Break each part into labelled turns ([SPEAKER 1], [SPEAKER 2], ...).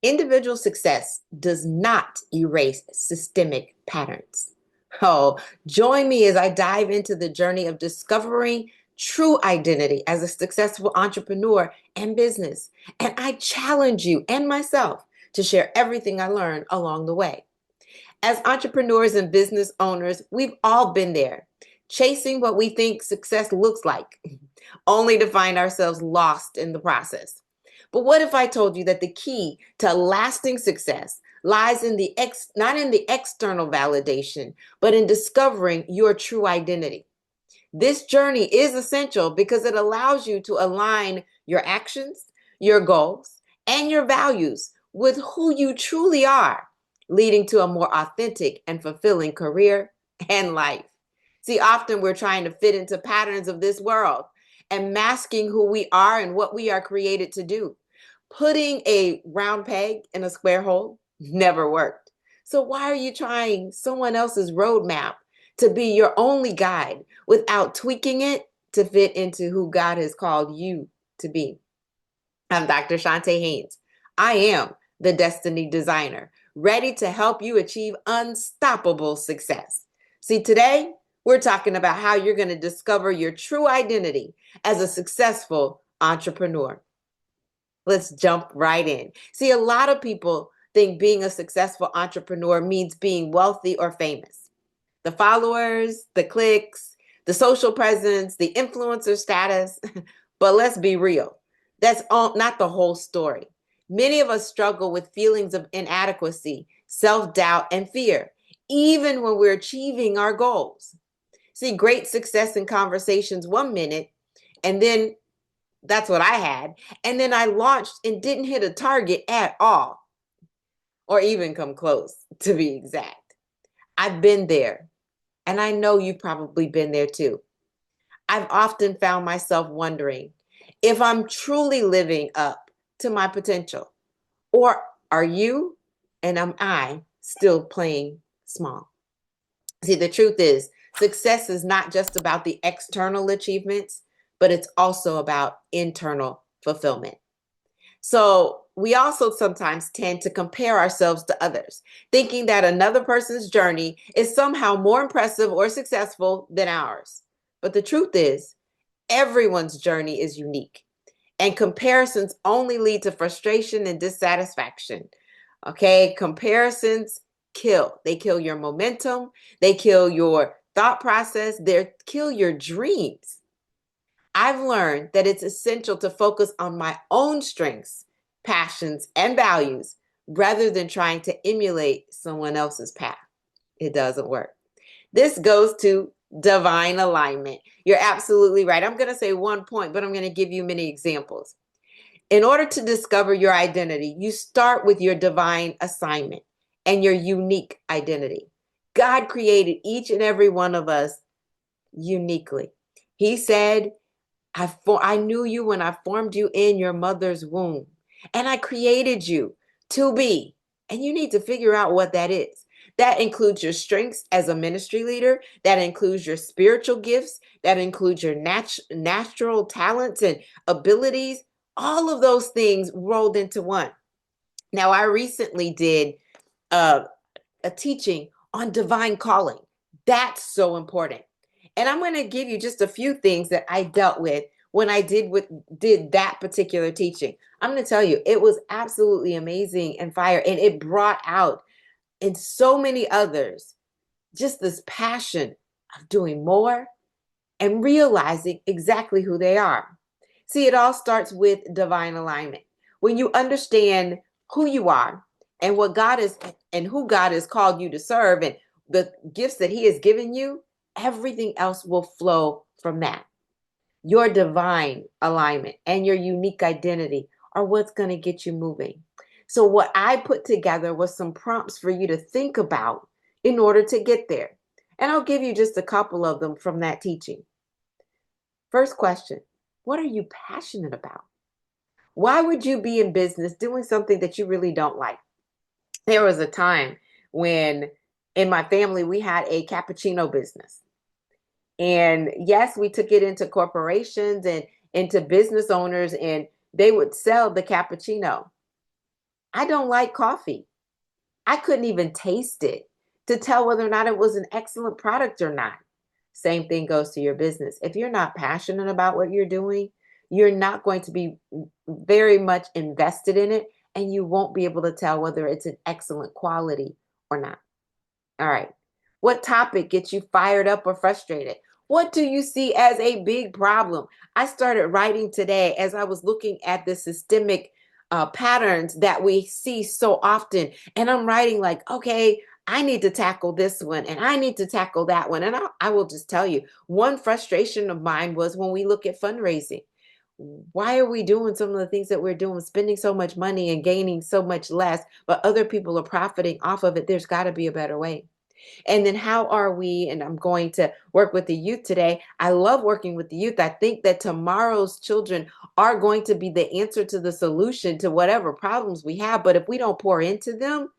[SPEAKER 1] Individual success does not erase systemic patterns. Oh, join me as I dive into the journey of discovering true identity as a successful entrepreneur and business. And I challenge you and myself to share everything I learned along the way. As entrepreneurs and business owners, we've all been there, chasing what we think success looks like, only to find ourselves lost in the process. But what if I told you that the key to lasting success lies in not in the external validation, but in discovering your true identity? This journey is essential because it allows you to align your actions, your goals, and your values with who you truly are, leading to a more authentic and fulfilling career and life. See, often we're trying to fit into patterns of this world and masking who we are and what we are created to do. Putting a round peg in a square hole never worked. So why are you trying someone else's roadmap to be your only guide without tweaking it to fit into who God has called you to be? I'm Dr. Chonta Haynes. I am the Destiny Designer, ready to help you achieve unstoppable success. See, today we're talking about how you're going to discover your true identity as a successful entrepreneur. Let's jump right in. See, a lot of people think being a successful entrepreneur means being wealthy or famous. The followers, the clicks, the social presence, the influencer status. But let's be real. That's not the whole story. Many of us struggle with feelings of inadequacy, self-doubt, and fear, even when we're achieving our goals. See, great success in conversations 1 minute, and then that's what I had. And then I launched and didn't hit a target at all, or even come close, to be exact. I've been there, and I know you've probably been there too. I've often found myself wondering if I'm truly living up to my potential, or are you and am I still playing small? See, the truth is, success is not just about the external achievements, but it's also about internal fulfillment. So we also sometimes tend to compare ourselves to others, thinking that another person's journey is somehow more impressive or successful than ours. But the truth is, everyone's journey is unique, and comparisons only lead to frustration and dissatisfaction. Okay, comparisons kill. They kill your momentum, they kill your thought process, they kill your dreams. I've learned that it's essential to focus on my own strengths, passions, and values rather than trying to emulate someone else's path. It doesn't work. This goes to divine alignment. You're absolutely right. I'm going to say one point, but I'm going to give you many examples. In order to discover your identity, you start with your divine assignment and your unique identity. God created each and every one of us uniquely. He said, I knew you when I formed you in your mother's womb, and I created you to be. And you need to figure out what that is. That includes your strengths as a ministry leader. That includes your spiritual gifts. That includes your natural talents and abilities. All of those things rolled into one. Now, I recently did uh, a teaching on divine calling. That's so important. And I'm going to give you just a few things that I dealt with when I did that particular teaching. I'm going to tell you, it was absolutely amazing and fire, and it brought out in so many others just this passion of doing more and realizing exactly who they are. See, it all starts with divine alignment. When you understand who you are and what God is and who God has called you to serve and the gifts that He has given you, everything else will flow from that. Your divine alignment and your unique identity are what's going to get you moving. So what I put together was some prompts for you to think about in order to get there. And I'll give you just a couple of them from that teaching. First question, what are you passionate about? Why would you be in business doing something that you really don't like? There was a time when in my family we had a cappuccino business. And yes, we took it into corporations and into business owners, and they would sell the cappuccino. I don't like coffee. I couldn't even taste it to tell whether or not it was an excellent product or not. Same thing goes to your business. If you're not passionate about what you're doing, you're not going to be very much invested in it, and you won't be able to tell whether it's an excellent quality or not. All right. What topic gets you fired up or frustrated? What do you see as a big problem? I started writing today as I was looking at the systemic patterns that we see so often. And I'm writing like, okay, I need to tackle this one and I need to tackle that one. And I will just tell you, one frustration of mine was when we look at fundraising. Why are we doing some of the things that we're doing, spending so much money and gaining so much less, but other people are profiting off of it? There's got to be a better way. And then how are we, and I'm going to work with the youth today. I love working with the youth. I think that tomorrow's children are going to be the answer to the solution to whatever problems we have. But if we don't pour into them,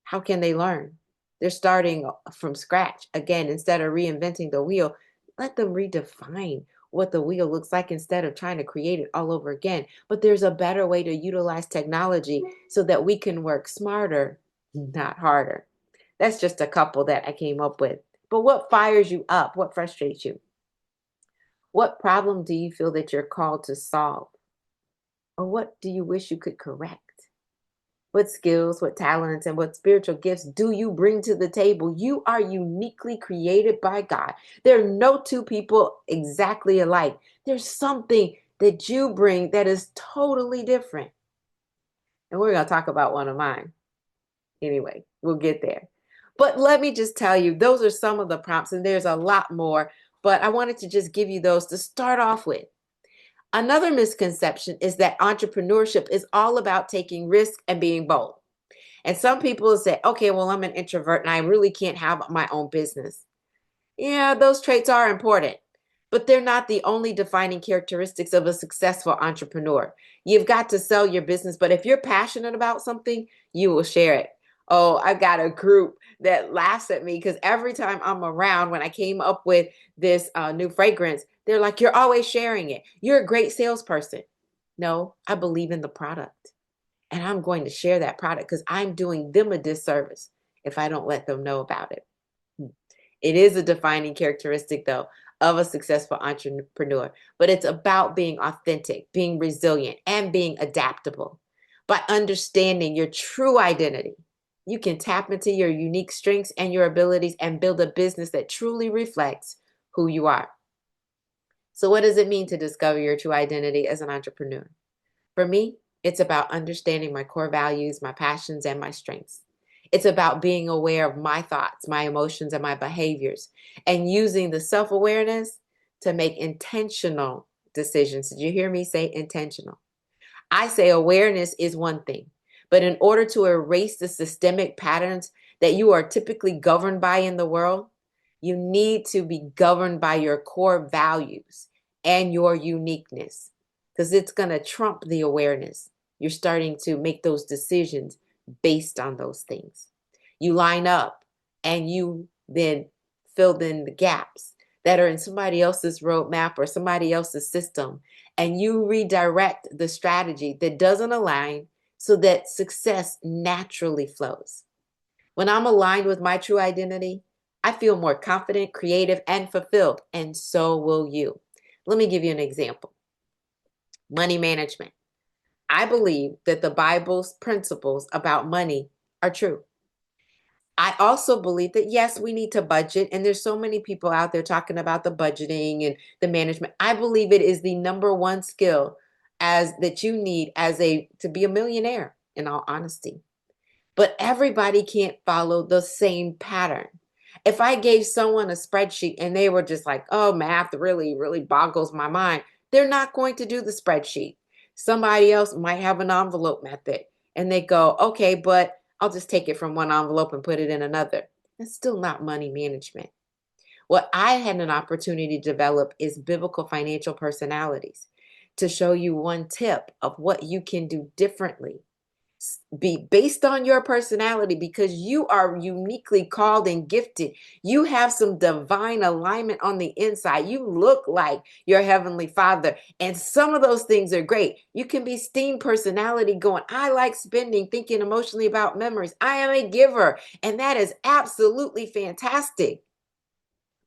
[SPEAKER 1] how can they learn? They're starting from scratch. Again, instead of reinventing the wheel, let them redefine what the wheel looks like instead of trying to create it all over again. But there's a better way to utilize technology so that we can work smarter, not harder. That's just a couple that I came up with. But what fires you up? What frustrates you? What problem do you feel that you're called to solve? Or what do you wish you could correct? What skills, what talents, and what spiritual gifts do you bring to the table? You are uniquely created by God. There are no two people exactly alike. There's something that you bring that is totally different. And we're going to talk about one of mine. Anyway, we'll get there. But let me just tell you, those are some of the prompts, and there's a lot more. But I wanted to just give you those to start off with. Another misconception is that entrepreneurship is all about taking risks and being bold. And some people say, okay, well, I'm an introvert and I really can't have my own business. Yeah, those traits are important, but they're not the only defining characteristics of a successful entrepreneur. You've got to sell your business, but if you're passionate about something, you will share it. Oh, I've got a group that laughs at me because every time I'm around, when I came up with this new fragrance, they're like, you're always sharing it. You're a great salesperson. No, I believe in the product. And I'm going to share that product because I'm doing them a disservice if I don't let them know about it. It is a defining characteristic, though, of a successful entrepreneur, but it's about being authentic, being resilient, and being adaptable. By understanding your true identity, you can tap into your unique strengths and your abilities and build a business that truly reflects who you are. So, what does it mean to discover your true identity as an entrepreneur? For me, it's about understanding my core values, my passions, and my strengths. It's about being aware of my thoughts, my emotions, and my behaviors, and using the self-awareness to make intentional decisions. Did you hear me say intentional? I say awareness is one thing, but in order to erase the systemic patterns that you are typically governed by in the world, you need to be governed by your core values and your uniqueness because it's going to trump the awareness. You're starting to make those decisions based on those things. You line up and you then fill in the gaps that are in somebody else's roadmap or somebody else's system, and you redirect the strategy that doesn't align so that success naturally flows. When I'm aligned with my true identity, I feel more confident, creative, and fulfilled, and so will you. Let me give you an example. Money management. I believe that the Bible's principles about money are true. I also believe that, yes, we need to budget. And there's so many people out there talking about the budgeting and the management. I believe it is the number one skill as that you need as to be a millionaire, in all honesty. But everybody can't follow the same pattern. If I gave someone a spreadsheet and they were just like, oh, math really, really boggles my mind, they're not going to do the spreadsheet. Somebody else might have an envelope method and they go, okay, but I'll just take it from one envelope and put it in another. That's still not money management. What I had an opportunity to develop is biblical financial personalities to show you one tip of what you can do differently be based on your personality, because you are uniquely called and gifted. You have some divine alignment on the inside. You look like your heavenly Father, and some of those things are great. You can be STEAM personality going, I like spending, thinking emotionally about memories. I am a giver, and that is absolutely fantastic.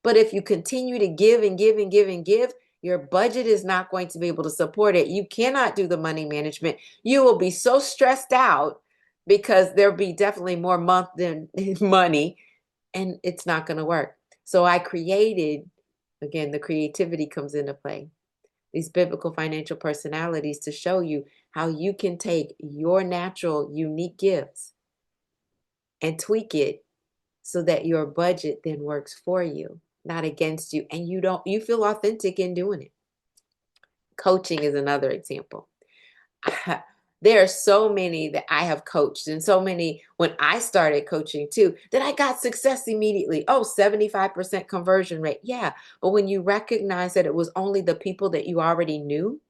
[SPEAKER 1] But if you continue to give and give and give and give, your budget is not going to be able to support it. You cannot do the money management. You will be so stressed out because there'll be definitely more month than money, and it's not going to work. So I created, again, the creativity comes into play, these biblical financial personalities to show you how you can take your natural, unique gifts and tweak it so that your budget then works for you, not against you, and you feel authentic in doing it. Coaching is another example. There are so many that I have coached, and so many when I started coaching too, that I got success immediately. Oh, 75% conversion rate. Yeah. But when you recognize that it was only the people that you already knew,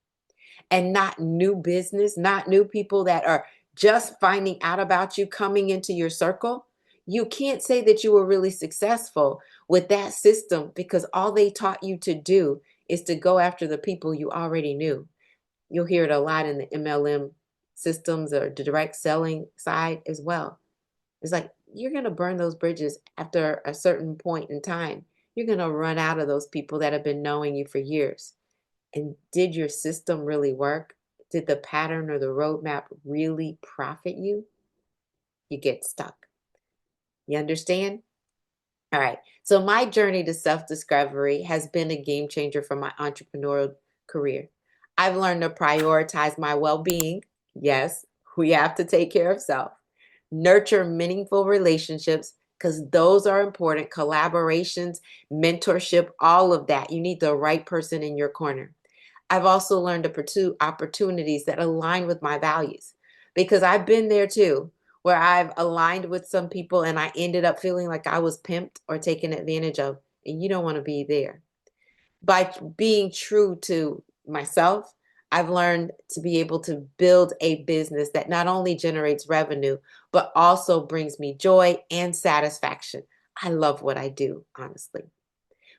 [SPEAKER 1] and not new business, not new people that are just finding out about you coming into your circle, you can't say that you were really successful with that system, because all they taught you to do is to go after the people you already knew. You'll hear it a lot in the MLM systems or the direct selling side as well. It's like you're going to burn those bridges after a certain point in time. You're going to run out of those people that have been knowing you for years. And did your system really work? Did the pattern or the roadmap really profit you? You get stuck. You understand? All right. So my journey to self-discovery has been a game changer for my entrepreneurial career. I've learned to prioritize my well-being. Yes, we have to take care of self. Nurture meaningful relationships, because those are important. Collaborations, mentorship, all of that. You need the right person in your corner. I've also learned to pursue opportunities that align with my values, because I've been there too, where I've aligned with some people and I ended up feeling like I was pimped or taken advantage of. And you don't want to be there. By being true to myself, I've learned to be able to build a business that not only generates revenue, but also brings me joy and satisfaction. I love what I do, honestly.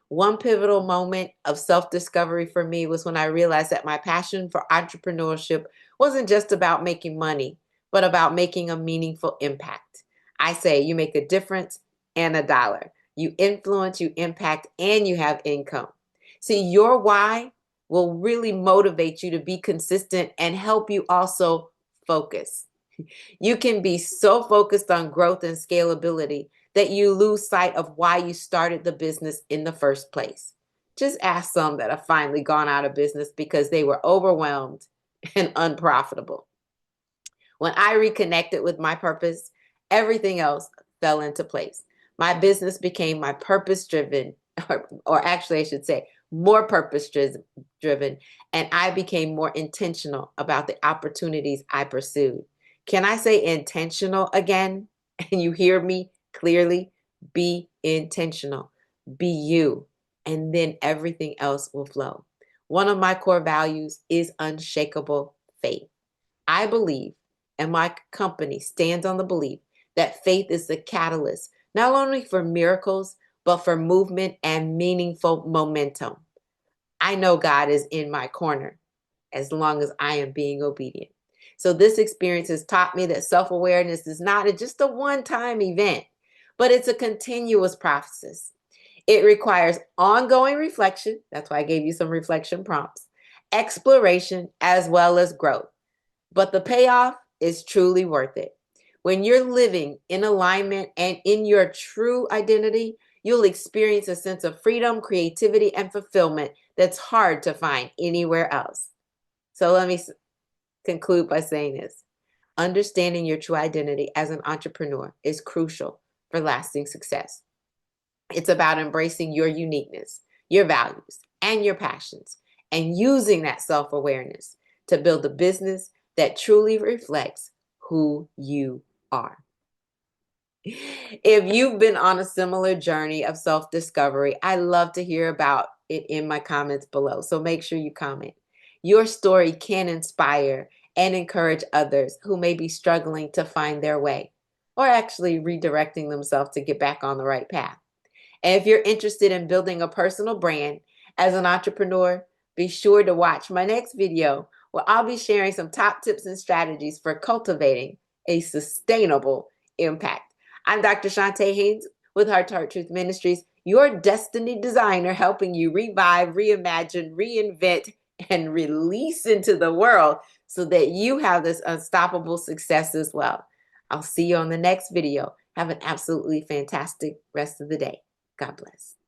[SPEAKER 1] One pivotal moment of self-discovery for me was when I realized that my passion for entrepreneurship wasn't just about making money, but about making a meaningful impact. I say you make a difference and a dollar. You influence, you impact, and you have income. See, your why will really motivate you to be consistent and help you also focus. You can be so focused on growth and scalability that you lose sight of why you started the business in the first place. Just ask some that have finally gone out of business because they were overwhelmed and unprofitable. When I reconnected with my purpose, everything else fell into place. My business became my purpose driven, or actually, I should say, more purpose driven, and I became more intentional about the opportunities I pursued. Can I say intentional again? And you hear me clearly? Be intentional. Be you. And then everything else will flow. One of my core values is unshakable faith. I believe, and my company stands on the belief, that faith is the catalyst, not only for miracles, but for movement and meaningful momentum. I know God is in my corner as long as I am being obedient. So this experience has taught me that self-awareness is not just a one-time event, but it's a continuous process. It requires ongoing reflection. That's why I gave you some reflection prompts, exploration, as well as growth. But the payoff is truly worth it. When you're living in alignment and in your true identity, you'll experience a sense of freedom, creativity, and fulfillment that's hard to find anywhere else. So let me conclude by saying this. Understanding your true identity as an entrepreneur is crucial for lasting success. It's about embracing your uniqueness, your values, and your passions, and using that self-awareness to build a business that truly reflects who you are. If you've been on a similar journey of self-discovery, I love to hear about it in my comments below. So make sure you comment. Your story can inspire and encourage others who may be struggling to find their way or actually redirecting themselves to get back on the right path. And if you're interested in building a personal brand as an entrepreneur, be sure to watch my next video where I'll be sharing some top tips and strategies for cultivating a sustainable impact. I'm Dr. Chonta Haynes with Heart Truth Ministries, your destiny designer, helping you revive, reimagine, reinvent, and release into the world so that you have this unstoppable success as well. I'll see you on the next video. Have an absolutely fantastic rest of the day. God bless.